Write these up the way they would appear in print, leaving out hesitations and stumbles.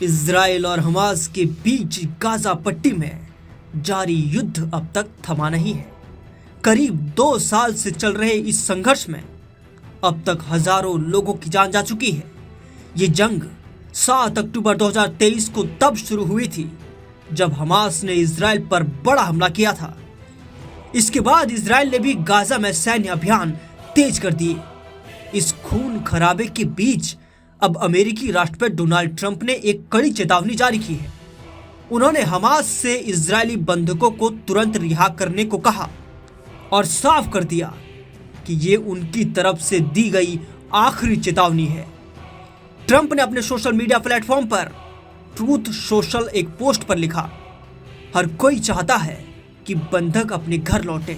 Israel और Hamas के बीच Gaza पट्टी में जारी युद्ध अब तक थमा नहीं है। करीब 2 साल से चल रहे इस संघर्ष में अब तक हजारों लोगों की जान जा चुकी है। ये जंग 7 अक्टूबर 2023 को तब शुरू हुई थी जब हमास ने इजराइल पर बड़ा हमला किया था। इसके बाद इजराइल ने भी गाजा में सैन्य अभियान तेज कर दिए। इस खून खराबे के बीच अब अमेरिकी राष्ट्रपति डोनाल्ड ट्रंप ने एक कड़ी चेतावनी जारी की है। उन्होंने हमास से इजरायली बंधकों को तुरंत रिहा करने को कहा और साफ कर दिया कि ये उनकी तरफ से दी गई आखिरी चेतावनी है। ट्रंप ने अपने सोशल मीडिया प्लेटफॉर्म पर ट्रूथ सोशल एक पोस्ट पर लिखा, हर कोई चाहता है कि बंधक अपने घर लौटे।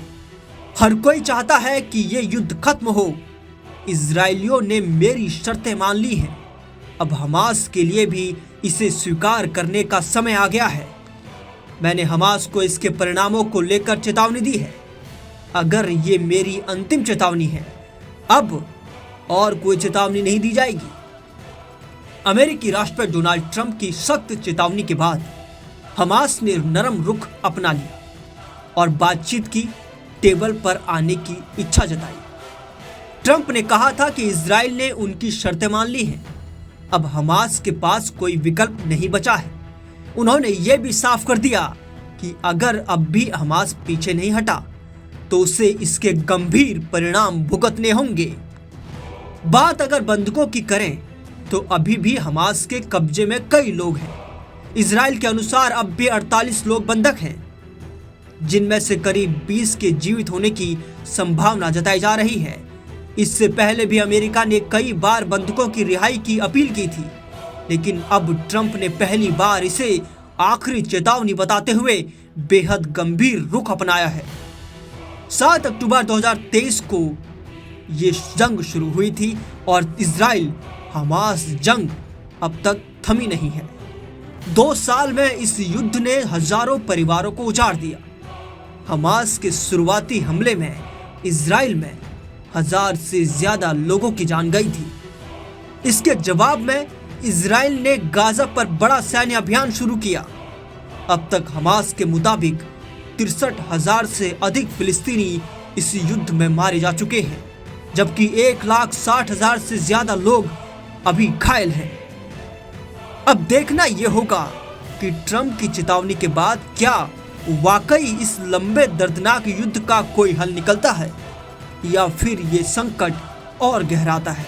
हर कोई चाहता है कि ये युद्ध खत्म हो। इजरायलियों ने मेरी शर्तें मान ली हैं। अब हमास के लिए भी इसे स्वीकार करने का समय आ गया है। मैंने हमास को इसके परिणामों को लेकर चेतावनी दी है। अगर ये मेरी अंतिम चेतावनी है, अब और कोई चेतावनी नहीं दी जाएगी। अमेरिकी राष्ट्रपति डोनाल्ड ट्रंप की सख्त चेतावनी के बाद हमास ने नरम रुख अपना लिया और बातचीत की टेबल पर आने की इच्छा जताई। ट्रंप ने कहा था कि इजराइल ने उनकी शर्तें मान ली हैं। अब हमास के पास कोई विकल्प नहीं बचा है। उन्होंने ये भी साफ कर दिया कि अगर अब भी हमास पीछे नहीं हटा तो उसे इसके गंभीर परिणाम भुगतने होंगे। बात अगर बंधकों की करें तो अभी भी हमास के कब्जे में कई लोग हैं। इजराइल के अनुसार अब भी 48 लोग बंधक हैं, जिनमें से करीब 20 के जीवित होने की संभावना जताई जा रही है। इससे पहले भी अमेरिका ने कई बार बंधकों की रिहाई की अपील की थी, लेकिन अब ट्रंप ने पहली बार इसे आखिरी चेतावनी बताते हुए बेहद गंभीर रुख अपनाया है। 7 अक्टूबर 2023 को ये जंग शुरू हुई थी और इजराइल हमास जंग अब तक थमी नहीं है। 2 साल में इस युद्ध ने हजारों परिवारों को उजाड़ दिया। हमास के शुरुआती हमले में इजराइल में 1000 से ज्यादा लोगों की जान गई थी। इसके जवाब में इजराइल ने गाजा पर बड़ा सैन्य अभियान शुरू किया। अब तक हमास के मुताबिक 63,000 से अधिक फिलिस्तीनी इस युद्ध में मारे जा चुके हैं, जबकि 1,60,000 से ज्यादा लोग अभी घायल हैं। अब देखना यह होगा कि ट्रंप की चेतावनी के बाद क्या वाकई इस लंबे दर्दनाक युद्ध का कोई हल निकलता है या फिर ये संकट और गहराता है।